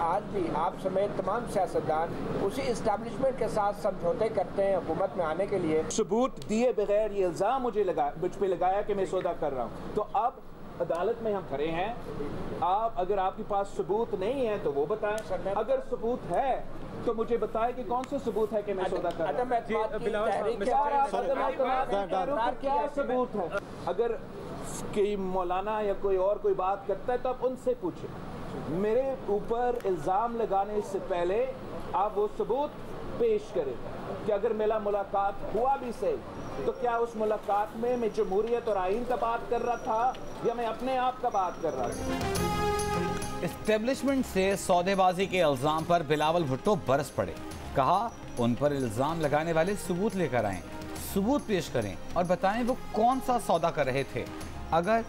आज भी आप समेत तमाम सियासतदान उसी इस्टेब्लिशमेंट के साथ समझौते करते हैं हुकूमत में आने के लिए। सबूत दिए बगैर ये इल्ज़ाम मुझ पे लगाया कि मैं सौदा कर रहा हूँ, तो अब अदालत में हम खड़े हैं। आप अगर आपके पास सबूत नहीं है तो वो बताएं, अगर सबूत है तो मुझे बताएं कि कौन सा सबूत है कि मैं सौदा कर रहा हूँ। क्या सबूत है? अगर कोई मौलाना या कोई बात करता है तो आप उनसे पूछें। मेरे ऊपर इल्ज़ाम लगाने से पहले आप वो सबूत पेश करें कि अगर मेरा मुलाकात हुआ भी सही तो क्या उस मुलाकात में मैं जमहूरियत और आइन का बात कर रहा था या मैं अपने आप का बात कर रहा था। इस्टेब्लिशमेंट से सौदेबाजी के इल्ज़ाम पर बिलावल भुट्टो बरस पड़े। कहा उन पर इल्ज़ाम लगाने वाले सबूत लेकर आएं, सबूत पेश करें और बताएं वो कौन सा सौदा कर रहे थे। अगर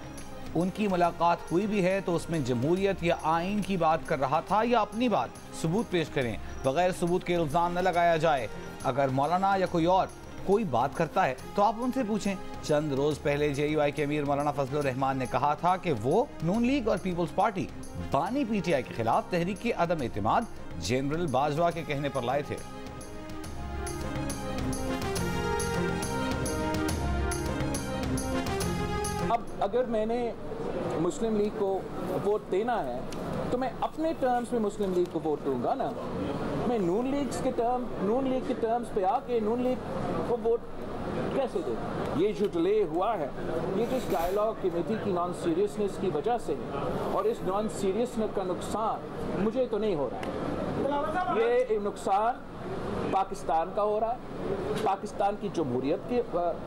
उनकी मुलाकात हुई भी है तो उसमें जमहूरियत या आइन की बात कर रहा था या अपनी बात, सबूत पेश करें। बगैर सबूत के इल्ज़ाम न लगाया जाए। अगर मौलाना या कोई बात करता है तो आप उनसे पूछें। चंद रोज पहले JUI के अमीर मौलाना फजलुर रहमान ने कहा था कि वो नून लीग और पीपल्स पार्टी बानी PTI के खिलाफ तहरीक के अदम एतमाद जनरल बाजवा के कहने पर लाए थे। अब अगर मैंने मुस्लिम लीग को वोट देना है तो मैं अपने टर्म्स में मुस्लिम लीग को वोट दूंगा ना। मैं नून लीग के टर्म्स पे आके नून लीग को वोट कैसे दूं? ये जो डिले हुआ है ये जिस डायलॉग कमेटी की नॉन सीरियसनेस की वजह से है, और इस नॉन सीरियसनेस का नुकसान मुझे तो नहीं हो रहा है। ये नुकसान पाकिस्तान का हो रहा है, पाकिस्तान की जमहूरियत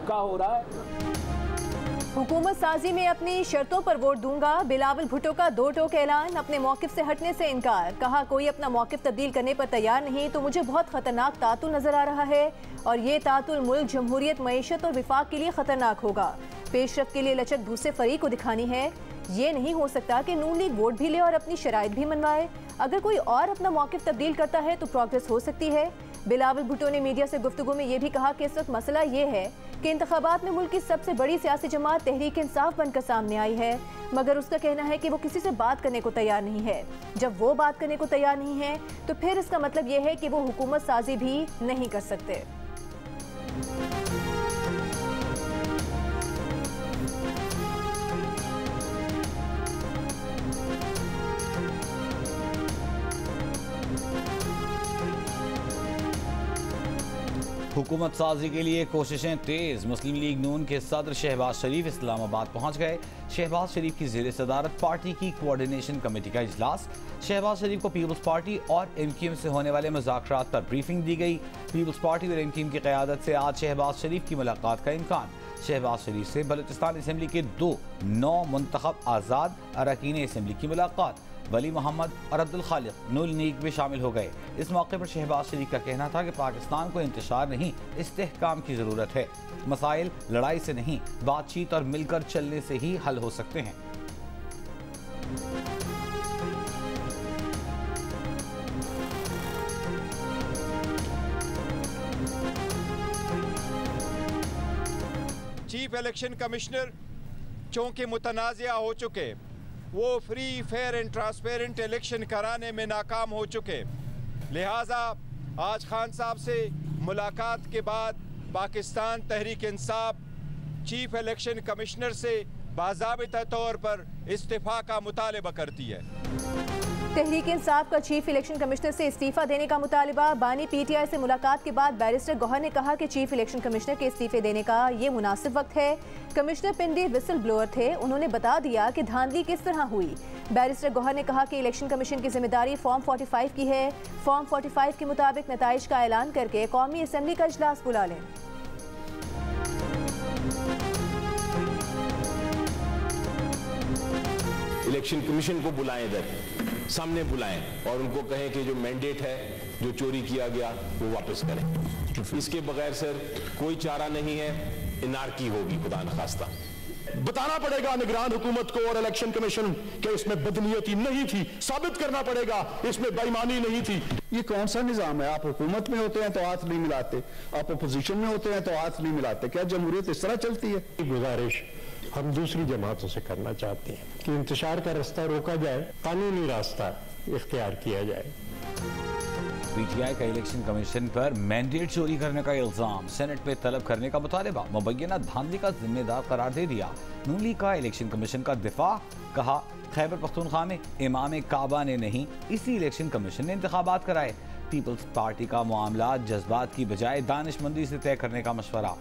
का हो रहा है। हुकूमत साजी में अपनी शर्तों पर वोट दूंगा। बिलावल भुट्टो का दो टोक ऐलान, अपने मौकिफ से हटने से इनकार। कहा कोई अपना मौकिफ तब्दील करने पर तैयार नहीं तो मुझे बहुत खतरनाक तातुल नजर आ रहा है और ये तातुल मुल्क, जमहूरियत, मईशत और विफाक के लिए खतरनाक होगा। पेशरफ के लिए लचक दूसरे फरीक को दिखानी है। ये नहीं हो सकता कि नून लीग वोट भी ले और अपनी शराइत भी मनवाए। अगर कोई और अपना मौकिफ तब्दील करता है तो प्रोग्रेस हो सकती है। बिलावल भुट्टो ने मीडिया से गुफ्तगू में यह भी कहा कि इस वक्त मसला ये है कि इंतखाबात में मुल्क की सबसे बड़ी सियासी जमात तहरीक इंसाफ बनकर सामने आई है, मगर उसका कहना है कि वो किसी से बात करने को तैयार नहीं है। जब वो बात करने को तैयार नहीं है तो फिर इसका मतलब ये है कि वो हुकूमत साजी भी नहीं कर सकते। हुकूमत साजी के लिए कोशिशें तेज। मुस्लिम लीग नून के सदर शहबाज शरीफ इस्लामाबाद पहुंच गए। शहबाज शरीफ की ज़ेर सदारत पार्टी की कोऑर्डिनेशन कमेटी का इजलास। शहबाज शरीफ को पीपल्स पार्टी और MQM से होने वाले मुज़ाकरात पर ब्रीफिंग दी गई। पीपल्स पार्टी और MQM की क़यादत से आज शहबाज शरीफ की मुलाकात का इम्कान। शहबाज शरीफ से बलूचिस्तान असम्बली के 2 नौ मुंतखब आज़ाद अरकान असम्बली की मुलाकात। वली मोहम्मद और अब्दुल खालिक नून लीग में शामिल हो गए। इस मौके पर शहबाज शरीफ का कहना था कि पाकिस्तान को इंतशार नहीं, इस्तेहकाम की ज़रूरत है। मसाइल लड़ाई से नहीं, बातचीत और मिलकर चलने से ही हल हो सकते हैं। चीफ इलेक्शन कमिश्नर चूँकि मुतनाज़िया हो चुके, वो free fair and transparent election कराने में नाकाम हो चुके, लिहाजा आज खान साहब से मुलाकात के बाद Pakistan Tehreek Insaf chief election commissioner से बाज़ाबिता तौर पर इस्तीफ़ा का मुतालबा करती है। तहरीक इंसाफ का चीफ इलेक्शन कमिश्नर से इस्तीफा देने का मुतालबा। बानी PTI से मुलाकात के बाद बैरिस्टर गौहर ने कहा कि चीफ इलेक्शन कमिश्नर के इस्तीफे देने का ये मुनासिब वक्त है। कमिश्नर पिंडी विसल ब्लोअर थे, उन्होंने बता दिया कि धांधली किस तरह हुई। बैरिस्टर गौहर ने कहा कि इलेक्शन कमीशन की जिम्मेदारी फॉर्म 45 की है। फॉर्म 45 के मुताबिक नताइज का ऐलान करके कौमी असम्बली का इजलास बुला लें। इलेक्शन कमीशन को बुलाएं, इधर सामने बुलाएं और उनको कहें कि जो मैंडेट है जो चोरी किया गया वो वापस करें। इसके बगैर सर कोई चारा नहीं है, इनारकी होगी खुदा न खास्ता। बताना पड़ेगा निगरान हुकूमत को और इलेक्शन कमीशन के इसमें बदनीयती नहीं थी, साबित करना पड़ेगा इसमें बेईमानी नहीं थी। ये कौन सा निजाम है? आप हुकूमत में होते हैं तो हाथ नहीं मिलाते, आप अपोजिशन में होते हैं तो हाथ नहीं मिलाते। क्या जमहूरियत इस तरह चलती है? गुजारिश हम दूसरी जमातों से करना चाहते हैं कि इंतशार का रास्ता रोका जाए, कानूनी रास्ता इख्तियार किया जाए। पीटीआई का इलेक्शन कमीशन पर मैंडेट चोरी करने का इल्जाम, सेनेट में तलब करने का मुतालबा, मुबैना धांधली का जिम्मेदार करार दे दिया। नून लीग का इलेक्शन कमीशन का दिफा, कहा खैबर पख्तूनख्वा में इमाम काबा ने नहीं, इसी इलेक्शन कमीशन ने इंतखाबात कराए। पीपल्स पार्टी का मामला जज्बात की बजाय दानिशमंदी से तय करने का मशवरा।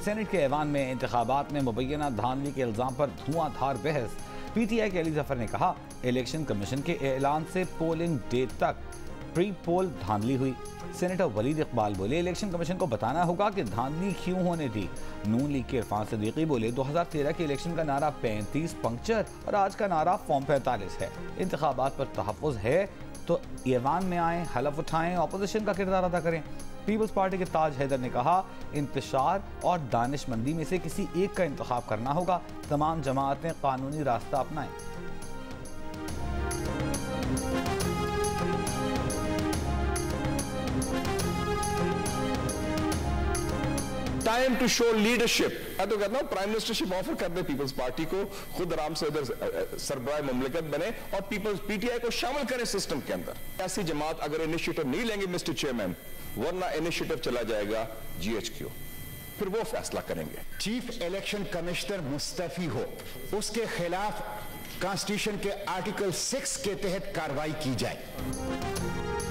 सेनेट के ऐवान में इंतखाबात में मुबैना धांधली के इल्जाम पर धुआंधार बहस। पीटीआई के अली जफर ने कहा इलेक्शन कमीशन के ऐलान से पोलिंग डे तक प्री पोल धांधली हुई। सेनेटर वलीद इकबाल बोले इलेक्शन कमीशन को बताना होगा कि धांधली क्यों होने दी। नून लीग के इरफान सदीकी बोले 2013 के इलेक्शन का नारा 35 पंक्चर और आज का नारा फॉर्म 45 है। इंतखाबात पर तहफ़्फ़ुज़ है तो ऐवान में आएँ, हलफ उठाएं, अपोजिशन का किरदार अदा करें। पीपल्स पार्टी के ताज हैदर ने कहा इंतशार और दानिशमंदी में से किसी एक का इंतखाब करना होगा, तमाम जमातें कानूनी रास्ता अपनाएं। Time to show leadership. मैं तो कहता हूं प्राइम मिनिस्टरशिप ऑफर कर दे पीपल्स पार्टी को, खुद आराम से उधर सरबराह मुमलिकत बने और पीपल्स पीटीआई को शामिल करें सिस्टम के अंदर। ऐसी जमात अगर इनिशिएटिव नहीं लेंगे मिस्टर चेयरमैन, वरना इनिशिएटिव चला जाएगा जीएचक्यू, फिर वो फैसला करेंगे। चीफ इलेक्शन कमिश्नर मुस्तफी हो, उसके खिलाफ कॉन्स्टिट्यूशन के आर्टिकल 6 के तहत कार्रवाई की जाए।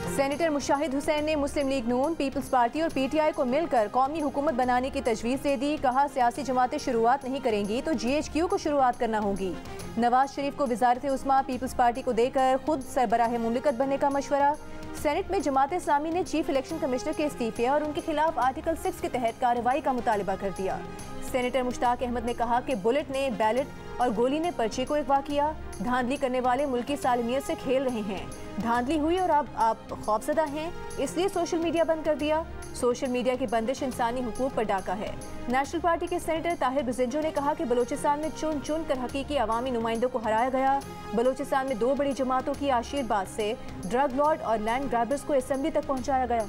सेनेटर मुशाहिद हुसैन ने मुस्लिम लीग नून, पीपल्स पार्टी और पीटीआई को मिलकर कौमी हुकूमत बनाने की तजवीज़ दे दी। कहा सियासी जमातें शुरुआत नहीं करेंगी तो जीएचक्यू को शुरुआत करना होगी। नवाज शरीफ को वजारत उस्मा पीपल्स पार्टी को देकर खुद सरबराह मुमलिकत बनने का मशवरा। सेनेट में जमात इस्लामी ने चीफ इलेक्शन कमिश्नर के इस्तीफे और उनके खिलाफ आर्टिकल 6 के तहत कार्रवाई का मुतालबा कर दिया। सेनेटर मुश्ताक अहमद ने कहा कि बुलेट ने बैलेट और गोली ने पर्ची को अगवा किया। धांधली करने वाले मुल्की सालमियत से खेल रहे हैं। धांधली हुई और अब आप खौफजदा हैं, इसलिए सोशल मीडिया बंद कर दिया। सोशल मीडिया की बंदिश इंसानी हुकूक पर डाका है। नेशनल पार्टी के सेनेटर ताहिर बिजेंजो ने कहा कि बलूचिस्तान में चुन चुन कर हकीकी अवामी नुमाइंदों को हराया गया। बलूचिस्तान में 2 बड़ी जमातों की आशीर्वाद से ड्रग लॉर्ड और लैंड ग्रैबर्स को असेंबली तक पहुंचाया गया।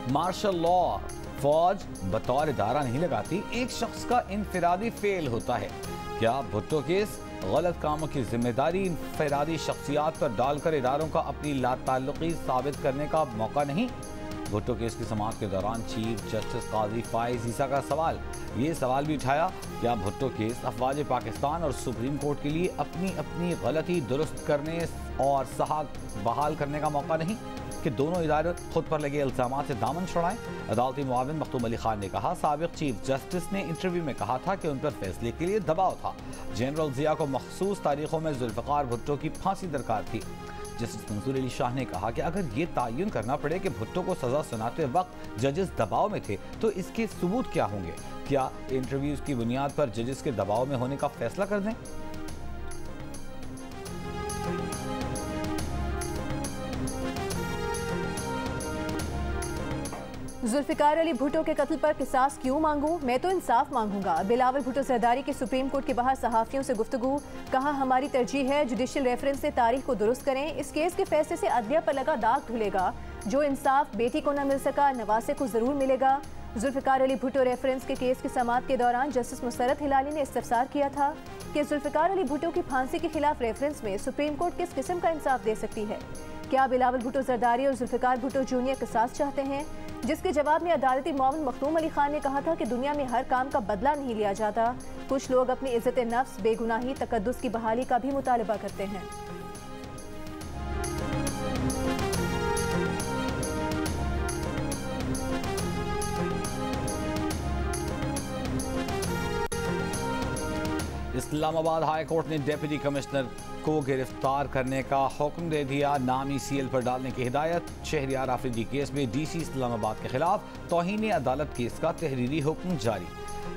मार्शल लॉ फौज बतौर इदारा नहीं लगाती, एक शख्स का इनफिरादी फेल होता है। क्या भुट्टो केस गलत कामों की जिम्मेदारी इनफिरादी शख्सियात पर डालकर इदारों का अपनी लाताल्लुकी साबित करने का मौका नहीं? भुट्टो केस की समाअत के दौरान चीफ जस्टिस काजी फाइज ईसा का सवाल, ये सवाल भी उठाया क्या भुट्टो केस अफवाज पाकिस्तान और सुप्रीम कोर्ट के लिए अपनी अपनी गलती दुरुस्त करने और सहाग बहाल करने का मौका नहीं कि दोनों इदारे खुद पर लगे इल्जामात से दामन छुड़ाएं? अदालती मुआविन मखदूम अली खान ने कहा साबिक चीफ जस्टिस ने इंटरव्यू में कहा था कि उन पर फैसले के लिए दबाव था। जनरल जिया को मखसूस तारीखों में जुल्फ़िकार भुट्टो की फांसी दरकार थी। जस्टिस मंसूर अली शाह ने कहा कि अगर ये तयन करना पड़े कि भुट्टो को सजा सुनाते वक्त जजेस दबाव में थे तो इसके सबूत क्या होंगे? क्या इंटरव्यूज की बुनियाद पर जजेस के दबाव में होने का फैसला कर दें? जुल्फिकार अली भुट्टो के कत्ल पर किसास क्यों मांगूं? मैं तो इंसाफ मांगूंगा। बिलावल भुट्टो जरदारी की सुप्रीम कोर्ट के बाहर सहाफियों से गुफ्तगू। कहा हमारी तरजीह है जुडिशियल रेफरेंस से तारीख को दुरुस्त करें। इस केस के फैसले से अदलिया पर लगा दाग धुलेगा। जो इंसाफ बेटी को न मिल सका नवासे को जरूर मिलेगा। जुल्फिकार अली भुट्टो रेफरेंस के केस की समाअत के दौरान जस्टिस मुसरत हिलाली ने इस्तफसार किया था कि जुल्फिकार अली भुट्टो की फांसी के खिलाफ रेफरेंस में सुप्रीम कोर्ट किस किस्म का इंसाफ दे सकती है? क्या बिलावल भुट्टो जरदारी और जुल्फिकार भुट्टो जूनियर किसास चाहते हैं? जिसके जवाब में अदालती मुआविन मखदूम अली खान ने कहा था कि दुनिया में हर काम का बदला नहीं लिया जाता। कुछ लोग अपनी इज्जत नफ्स, बेगुनाही, तकद्दुस की बहाली का भी मुतालबा करते हैं। इस्लामाबाद हाई कोर्ट ने डिप्टी कमिश्नर को गिरफ्तार करने का हुक्म दे दिया। नामी सीएल पर डालने की हिदायत। शहरियार आफरीदी केस में डीसी इस्लामाबाद के खिलाफ तौहीन अदालत केस का तहरीरी हुक्म जारी।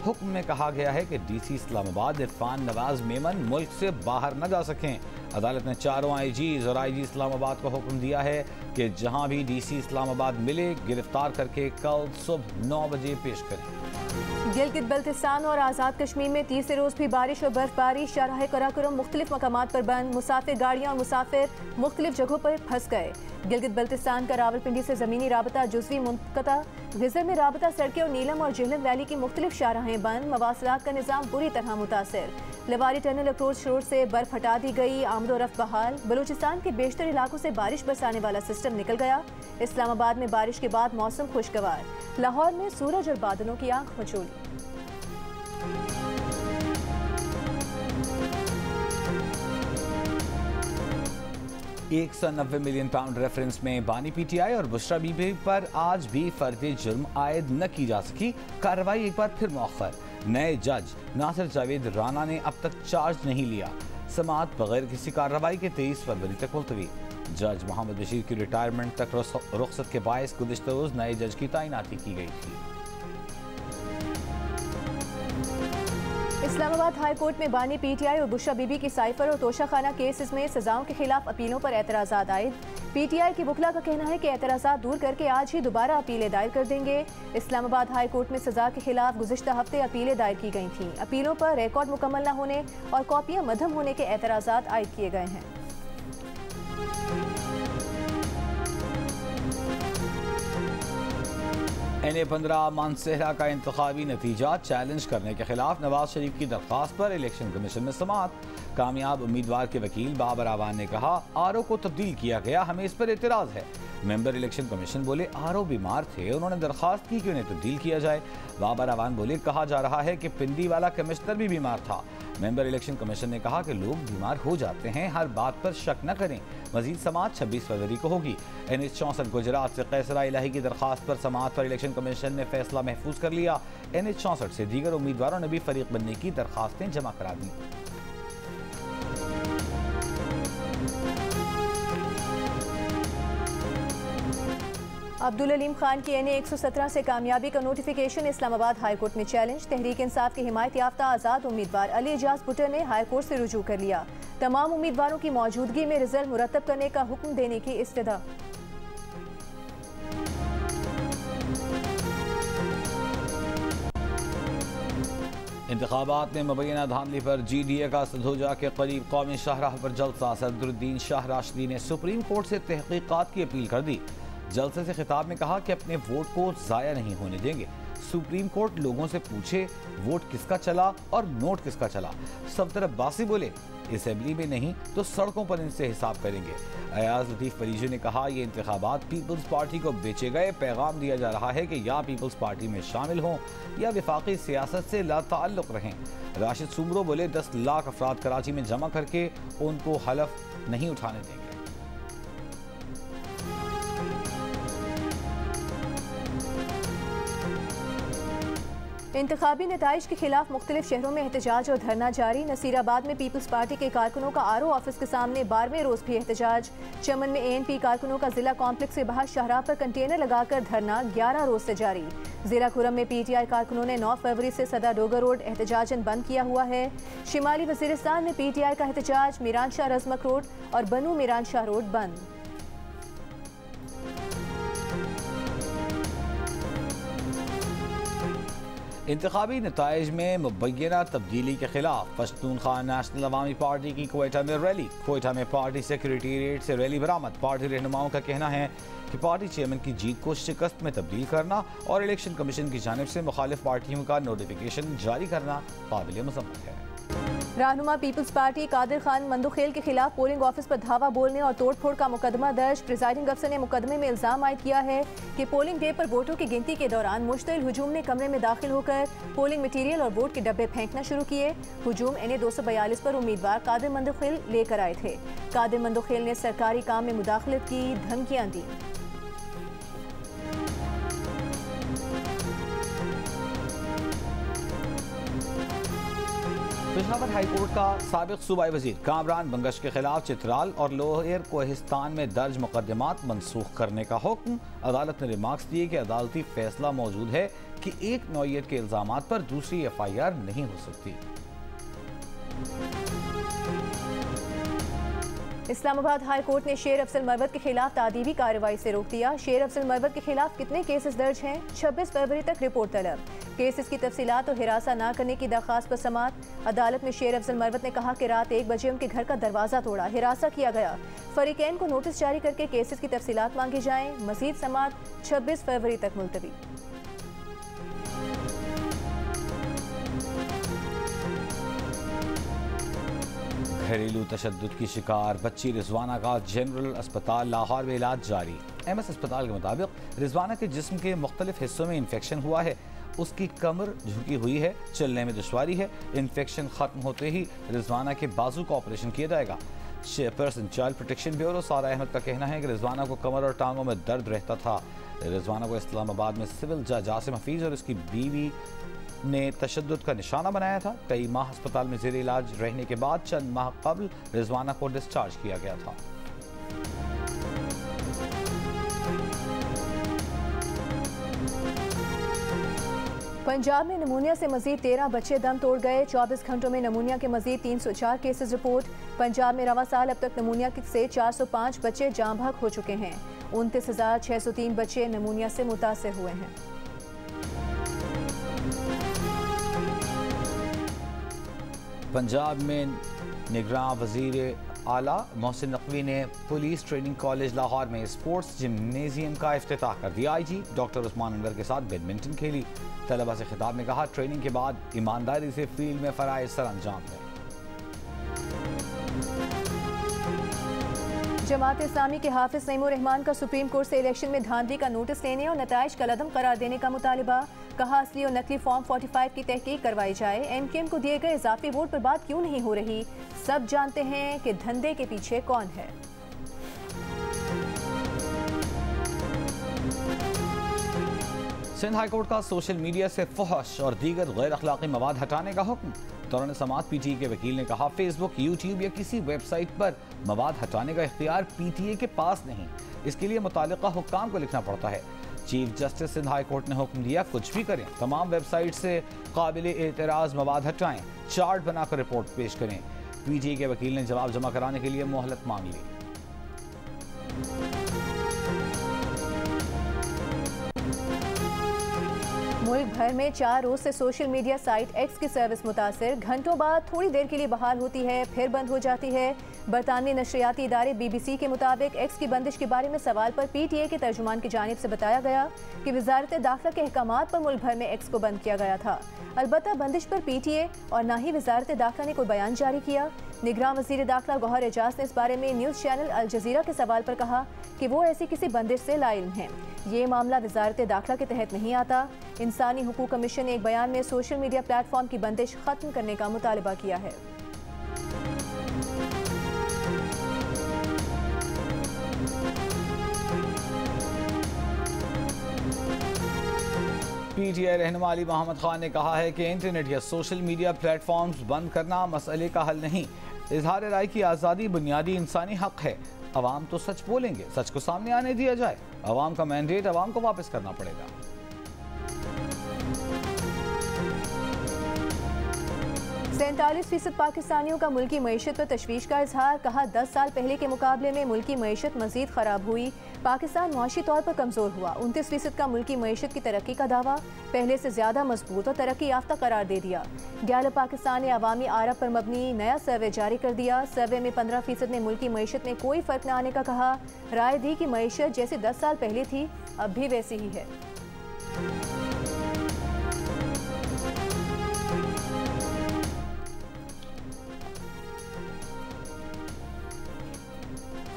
हुक्म में कहा गया है कि डीसी इस्लामाबाद इरफान नवाज मेमन मुल्क से बाहर न जा सकें। अदालत ने चारों आईजीज और आईजी इस्लामाबाद को हुक्म दिया है कि जहां भी डीसी इस्लामाबाद मिले गिरफ्तार करके कल सुबह 9 बजे पेश करें। गिलगित बल्तिस्तान और आज़ाद कश्मीर में तीसरे रोज भी बारिश और बर्फबारी। शाहराह कराकोरम मुख्तलिफ मकामात पर बंद। मुसाफिर गाड़ियाँ और मुसाफिर मुख्तलिफ जगहों पर फंस गए। गिलगित बल्तिस्तान का रावलपिंडी से ज़मीनी राबता जुज़वी मुनक़ता। गिज़र में राबता सड़कें और नीलम और जेहलम वैली की मुख्तलिफ शाहराहें बंद। मवासलात का निज़ाम बुरी तरह मुतासर। लवारी टनल अप्रोच रोड से बर्फ हटा दी गई। आमदोरफ्त बहाल। बलूचिस्तान के बेशतर इलाकों से बारिश बरसाने वाला सिस्टम निकल गया। इस्लामाबाद में बारिश के बाद मौसम खुशगवार। लाहौर में सूरज और बादलों की आंख मचोली। 190 मिलियन पाउंड रेफरेंस में बानी पीटीआई और बुशरा बीबी पर आज भी फर्जी जुर्म आयद न की जा सकी। कार्रवाई एक बार फिर मौखर। नए जज नासिर जावेद राना ने अब तक चार्ज नहीं लिया। समाअत बगैर किसी कार्रवाई के 23 फरवरी तक मुलतवी। जज मोहम्मद बशीर की रिटायरमेंट तक रुखसत के बायस गुज़िश्ता रोज नए जज की तैनाती की गई थी। इस्लामाबाद हाई कोर्ट में बानी पीटीआई और बुशरा बीबी की साइफर और तोशाखाना केसेस में सजाओं के खिलाफ अपीलों पर एतराज़ात आए। पीटीआई की वकला का कहना है कि एतराज़ात दूर करके आज ही दोबारा अपीलें दायर कर देंगे। इस्लामाबाद हाई कोर्ट में सजा के खिलाफ गुज़िश्ता हफ्ते अपीलें दायर की गई थीं। अपीलों पर रिकॉर्ड मुकम्मल न होने और कॉपियां मध्यम होने के एतराज़ात आयद किए गए हैं। NA-15 मानसेहरा का इंतखाबी नतीजा चैलेंज करने के खिलाफ नवाज शरीफ की दरख्वास्त पर इलेक्शन कमीशन में समाअत। कामयाब उम्मीदवार के वकील बाबर आवान ने कहा, आरओ को तब्दील किया गया, हमें इस पर एतराज़ है। मेंबर इलेक्शन कमीशन बोले, आरओ बीमार थे, उन्होंने दरख्वास्त की कि उन्हें तब्दील किया जाए। बाबर आवान बोले, कहा जा रहा है कि पिंडी वाला कमिश्नर भी बीमार था। मेंबर इलेक्शन कमीशन ने कहा कि लोग बीमार हो जाते हैं, हर बात पर शक न करें। मजीद समाअत 26 फरवरी को होगी। NH-64 गुजरात से कैसरा इलाही की दरख्वास्त पर समाअत पर इलेक्शन कमीशन ने फैसला महफूज कर लिया। NH-64 से दीगर उम्मीदवारों ने भी फरीक बनने की दरख्वास्तें जमा करा दी। अब्दुल अलीम खान की NA-117 से कामयाबी का नोटिफिकेशन इस्लामाबाद हाई कोर्ट में चैलेंज। तहरीक इंसाफ के हिमायत याफ्ता आज़ाद उम्मीदवार अली एजाज भुट्टो ने हाई कोर्ट से रुजू कर लिया। तमाम उम्मीदवारों की मौजूदगी में रिजल्ट मुरतब करने का हुक्म देने की इस्तदा। इंतखाबात में मुबैना धांधली पर GDA का सधोजा के करीब कौमी शाहराह पर जलसा। सदरुद्दीन शाह राशिदी ने सुप्रीम कोर्ट से तहकीकात की अपील कर दी। जलसे से खिताब में कहा कि अपने वोट को ज़ाया नहीं होने देंगे। सुप्रीम कोर्ट लोगों से पूछे वोट किसका चला और नोट किसका चला। सफदर अब्बासी बोले, असेंबली में नहीं तो सड़कों पर इनसे हिसाब करेंगे। अयाज लतीफ़ फरीजी ने कहा, ये इंतखाबात पीपल्स पार्टी को बेचे गए। पैगाम दिया जा रहा है कि या पीपल्स पार्टी में शामिल हों या विफाकी सियासत से लाताल्लुक़ रहें। राशिद सुमरो बोले, 10 लाख अफराद कराची में जमा करके उनको हलफ नहीं उठाने देंगे। इंतखाबी नताइज के खिलाफ मुख्तलिफ शहरों में एहतजाज और धरना जारी। नसीराबाद में पीपल्स पार्टी के कारकुनों का आरओ ऑफिस के सामने 12वें रोज भी एहतजाज। चमन में ANP कारकुनों का जिला कॉम्प्लेक्स के बाहर शाहराह पर कंटेनर लगाकर धरना 11 रोज से जारी। जिला खुरम में PTI कारकुनों ने 9 फरवरी से सदा डोगर रोड एहतजाजन बंद किया हुआ है। शिमाली वजीरिस्तान में PTI का एहतजाज, मीरान शाह रजमक रोड और बनू मीरान शाह रोड बंद। इंतखाबी नताइज में मुबैना तब्दीली के खिलाफ पश्तूनख्वा नेशनल अवामी पार्टी की कोयटा में रैली। कोयटा में पार्टी सेक्रेटेरिएट से रैली बरामद। पार्टी रहनुमाओं का कहना है कि पार्टी चेयरमैन की जीत को शिकस्त में तब्दील करना और इलेक्शन कमीशन की जानिब से मुखालिफ पार्टियों का नोटिफिकेशन जारी करना काबिल मज़म्मत है। रहनुमा पीपल्स पार्टी कादिर खान मंदुखेल के खिलाफ पोलिंग ऑफिस पर धावा बोलने और तोड़फोड़ का मुकदमा दर्ज। प्रिजाइडिंग अफसर ने मुकदमे में इल्जाम आयद किया है कि पोलिंग डे पर वोटों की गिनती के दौरान मुश्तइल हुजूम ने कमरे में दाखिल होकर पोलिंग मटीरियल और वोट के डब्बे फेंकना शुरू किए। हुजूम NA-242 पर उम्मीदवार कादिर मंदुखेल लेकर आए थे। कादिर मंदुखेल ने सरकारी काम में मुदाखलत की धमकियां दी। पेशावर हाई कोर्ट का साबिक सूबाई वजीर कामरान बंगश के खिलाफ चित्राल और लोअर कोहिस्तान में दर्ज मुकदमात मनसूख करने का हुक्म। अदालत ने रिमार्क्स दिए कि अदालती फैसला मौजूद है कि एक नौइयत के इल्जामात पर दूसरी FIR नहीं हो सकती। इस्लामाबाद हाई कोर्ट ने शेर अफजल मरवत के खिलाफ तादीबी कार्रवाई से रोक दिया। शेर अफजल मरवत के खिलाफ कितने केसेस दर्ज हैं? 26 फरवरी तक रिपोर्ट तलब। केसेस की तफसीलात और हिरासा न करने की दरख्वास्त पर समाअत। अदालत में शेर अफजल मरवत ने कहा कि रात 1 बजे उनके घर का दरवाजा तोड़ा, हिरासा किया गया। फरीकैन को नोटिस जारी करके केसेस की तफसीलात मांगी जाएं। मजीद समाअत 26 फरवरी तक मुलतवी। घरेलू तशद्दुद की शिकार बच्ची रिजवाना का जनरल अस्पताल लाहौर में इलाज जारी। एमएस अस्पताल के मुताबिक रिजवाना के जिस्म के मुख्तलिफ हिस्सों में इन्फेक्शन हुआ है। उसकी कमर झुकी हुई है, चलने में दुश्वारी है। इन्फेक्शन खत्म होते ही रिजवाना के बाजू का ऑपरेशन किया जाएगा। चेयरपर्सन चाइल्ड प्रोटेक्शन ब्यूरो सारा अहमद का कहना है कि रिजवाना को कमर और टांगों में दर्द रहता था। रिजवाना को इस्लामाबाद में सिविल जज आसिम हफीज और उसकी बीवी ने तशद्दुद का निशाना बनाया था। कई माह अस्पताल में जेर इलाज रहने के बाद चंद माह कबल रिजवाना को डिस्चार्ज किया गया था। पंजाब में नमूनिया से मजीद 13 बच्चे दम तोड़ गए। 24 घंटों में नमूनिया के मजीद 304 केसेस रिपोर्ट। पंजाब में रवां साल अब तक नमूनिया से 405 बच्चे जाँ बहक हो चुके हैं। 29,603 बच्चे नमूनिया से मुतासर हुए हैं। पंजाब में निगरान वजीर आला मोहसिन नकवी ने पुलिस ट्रेनिंग कॉलेज लाहौर में स्पोर्ट्स जिम्नेजियम का इफ्तिताह कर दिया। आईजी डॉक्टर उस्मान अनवर के साथ बैडमिंटन खेली। तलबा से खिताब में कहा, ट्रेनिंग के बाद ईमानदारी से फील्ड में फराइज सर अंजाम दें। जमात इस्लामी के हाफिज नईमुर रहमान का सुप्रीम कोर्ट से इलेक्शन में धांधली का नोटिस लेने और नताइज कलअदम करार देने का मुतालिबा। कहा, असली और नकली फॉर्म 45 की तहकीक करवाई जाए। एमकेएम को दिए गए इजाफी वोट पर बात क्यों नहीं हो रही? सब जानते हैं कि धंधे के पीछे कौन है। सिंध हाईकोर्ट का सोशल मीडिया से फहश और दीगर गैर अखलाकी मवाद हटाने का हुक्म। दौरान समाअत पीटीए के वकील ने कहा, फेसबुक, यूट्यूब या किसी वेबसाइट पर मवाद हटाने का इख्तियार पीटीए के पास नहीं, इसके लिए मुतालिका हुक्काम को लिखना पड़ता है। Chief justice Sindh high court ने हुक्म दिया, कुछ भी करें, तमाम वेबसाइट से काबिल एतराज मवाद हटाएं, चार्ट बनाकर रिपोर्ट पेश करें। पीटीए के वकील ने जवाब जमा कराने के लिए मोहलत मांग ली। मुल्क भर में 4 रोज से सोशल मीडिया साइट एक्स की सर्विस मुतासिर। घंटों बाद थोड़ी देर के लिए बहाल होती है, फिर बंद हो जाती है। बरतानवी नशरियाती इदारे BBC के मुताबिक एक्स की बंदिश के बारे में सवाल पर पीटीए के तर्जुमान की जानिब से बताया गया कि वजारत दाखिला के अहकामात पर मुल्क भर में एक्स को बंद किया गया था। अलबत्ता बंदिश पर पीटीए और न ही वजारत दाखिला ने कोई बयान जारी किया। निगरान वजीर दाखिला गौहर एजाज ने इस बारे में न्यूज़ चैनल अल जजीरा के सवाल पर कहा कि वो ऐसी किसी बंदिश से लाइल्म हैं। ये मामला वजारत दाखिला के तहत नहीं आता। इंसानी हुकूक कमीशन ने एक बयान में सोशल मीडिया प्लेटफॉर्म की बंदिश खत्म करने का मुतालबा किया है। पीटीआई रहनुमा अली मोहम्मद खान ने कहा है कि इंटरनेट या सोशल मीडिया प्लेटफॉर्म्स बंद करना मसले का हल नहीं। इजहार राय की आज़ादी बुनियादी इंसानी हक है। अवाम तो सच बोलेंगे, सच को सामने आने दिया जाए। अवाम का मैंडेट अवाम को वापस करना पड़ेगा। 47% पाकिस्तानियों का मुल्की मईशत पर तशवीश का इजहार। कहा, 10 साल पहले के मुकाबले में मुल्की मईशत मजीद खराब हुई। पाकिस्तान मुआशी तौर पर कमज़ोर हुआ। 29% का मुल्की मईशत की तरक्की का दावा। पहले से ज़्यादा मजबूत और तरक्की याफ्ता करार दे दिया। गैलप पाकिस्तान ने अवामी आरा पर मबनी नया सर्वे जारी कर दिया। सर्वे में 15% ने मुल्की मईशत में कोई फ़र्क न आने का कहा। राय दी कि मईशत जैसे 10 साल पहले थी अब भी वैसी ही है।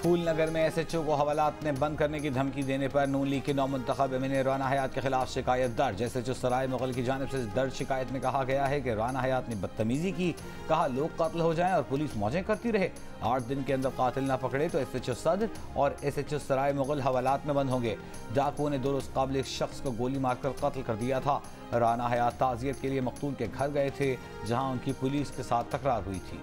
फूलनगर में एसएचओ को हवालात में बंद करने की धमकी देने पर नून लीग के नौमुंतखब एमएन राना हयात के खिलाफ शिकायत दर्ज। एसएचओ सराय मुगल की जानिब से दर्ज शिकायत में कहा गया है कि राना हयात ने बदतमीजी की। कहा, लोग कत्ल हो जाएं और पुलिस मौजें करती रहे। 8 दिन के अंदर कातिल ना पकड़े तो एसएचओ सदर और एसएचओ सराय मुगल हवालात में बंद होंगे। डाकुओं ने 2 रोज काबिल एक शख्स को गोली मारकर कत्ल कर दिया था। राना हयात ताज़ियत के लिए मकतूल के घर गए थे, जहाँ उनकी पुलिस के साथ तकरार हुई थी।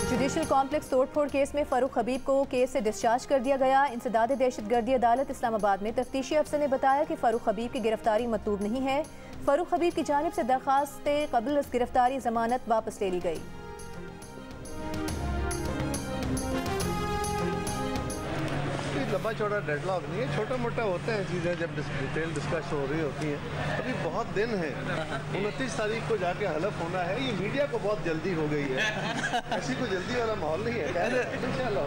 जुडिशल कॉम्प्लेक्स तोड़फोड़ केस में फारूक हबीब को केस से डिस्चार्ज कर दिया गया। इंसदाद दहशतगर्दी अदालत इस्लामाबाद में तफ्तीशी अफसर ने बताया कि फारूक हबीब की गिरफ्तारी मतलूब नहीं है। फरूख हबीब की जानिब से दरख्वास्त कबल गिरफ्तारी जमानत वापस ले ली गई। लंबा चौड़ा डेडलॉक नहीं है, छोटा मोटा होता है चीज़ें जब डिटेल डिस्कस हो रही होती हैं। अभी बहुत दिन है, 29 तारीख को जाके हलफ होना है। ये मीडिया को बहुत जल्दी हो गई है, ऐसी कोई जल्दी वाला माहौल नहीं है। इंशाल्लाह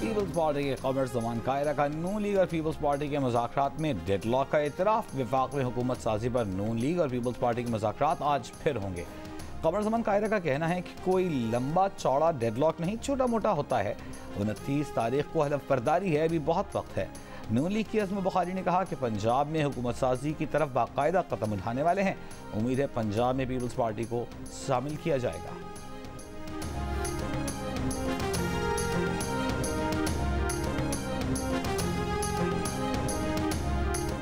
पीपल्स पार्टी के कमर ज़मान कायरा का नून लीग और पीपल्स पार्टी के मुज़ाकरात में डेडलॉक का इतराफ़। वफाक में हुकूमत साजी पर नून लीग और पीपल्स पार्टी के मुज़ाकरात आज फिर होंगे। कमर ज़मान कायरा का कहना है कि कोई लंबा चौड़ा डेडलॉक नहीं, छोटा मोटा होता है। 29 तारीख को हलफ बर्दारी है, अभी बहुत वक्त है। नून लीग की अज़म बुखारी ने कहा कि पंजाब में हुकूमत साजी की तरफ बाकायदा कदम उठाने वाले हैं। उम्मीद है पंजाब में पीपल्स पार्टी को शामिल किया जाएगा।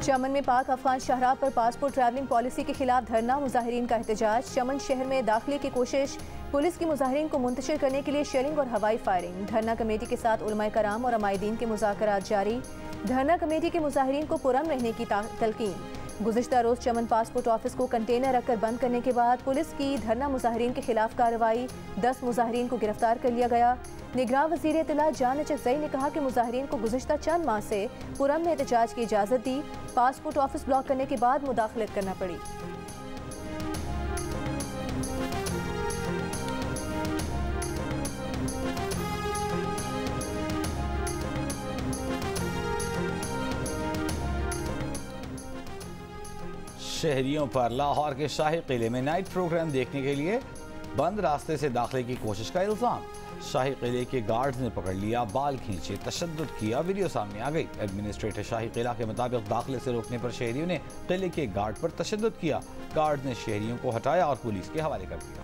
चमन में पाक अफगान शहराब पर पासपोर्ट ट्रैवलिंग पॉलिसी के खिलाफ धरना, मुजाहिरीन का एहतजाज। चमन शहर में दाखिले की कोशिश, पुलिस की मुजाहिरीन को मुंतशिर करने के लिए शेलिंग और हवाई फायरिंग। धरना कमेटी के साथ उलमाए कराम और अमायदीन के मुज़ाकरात जारी। धरना कमेटी के मुजाहिरीन को पुरअमन रहने की तलकीन। गुज़िश्ता रोज़ चमन पासपोर्ट ऑफिस को कंटेनर रखकर बंद करने के बाद पुलिस की धरना मुजाहिरीन के खिलाफ कार्रवाई। 10 मुजाहिरीन को गिरफ्तार कर लिया गया। निगरान वज़ीर इत्तला जान नचकज़ई ने कहा कि मुजाहिरीन को गुज़िश्ता चंद माह से पुरअमन एहतजाज की इजाज़त दी। पासपोर्ट ऑफिस ब्लॉक करने के बाद मुदाखलत करना पड़ी। शहरियों पर लाहौर के शाही किले में नाइट प्रोग्राम देखने के लिए बंद रास्ते से दाखिले की कोशिश का इल्ज़ाम। शाही किले के गार्ड्स ने पकड़ लिया, बाल खींचे, तशद्दुद किया, वीडियो सामने आ गई। एडमिनिस्ट्रेटर शाही किला के मुताबिक दाखिले से रोकने पर शहरियों ने किले के गार्ड पर तशद्दुद किया। गार्ड ने शहरियों को हटाया और पुलिस के हवाले कर दिया।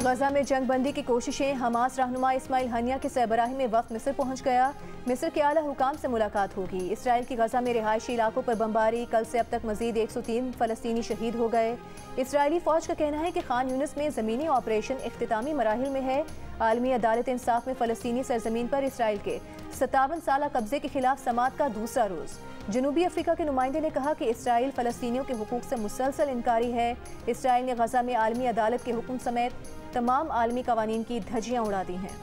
गजा में जंग बंदी की कोशिशें, हमास रहनुमा इस्माइल हनिया की सरबराही में वक्त मिस्र पहुंच गया। मिस्र के आला हुकाम से मुलाकात होगी। इसराइल की गजा में रिहायशी इलाकों पर बमबारी, कल से अब तक मजीद 103 फ़लस्तीनी शहीद हो गए। इसराइली फ़ौज का कहना है कि खान यूनिस में ज़मीनी ऑपरेशन इख्तितामी मराहिल में है। आलमी अदालत इंसाफ में फ़लस्तीनी सरजमीन पर इसराइल के 57 साला कब्जे के खिलाफ समात का दूसरा रोज़। जनूबी अफ्रीका के नुमाइंदे ने कहा कि इसराइल फ़लस्तीनियों के हुकूक से मुसलसल इनकारी है। इसराइल ने गजा में आलमी अदालत के हुक्म समेत तमाम आलमी कवानीन की धज्जियां उड़ा दी हैं।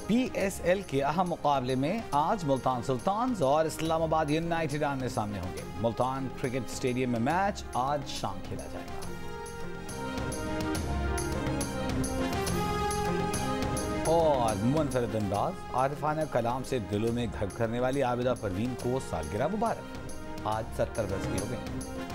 PSL के अहम मुकाबले में आज मुल्तान सुल्तान्स और इस्लामाबाद यूनाइटेड आमने सामने होंगे। मुल्तान क्रिकेट स्टेडियम में मैच आज शाम खेला जाएगा। और मुनफरद अंदाज आरिफाना कलाम से दिलों में घर करने वाली आबिदा परवीन को सालगिरह मुबारक। आज 70 वर्ष की हो गई।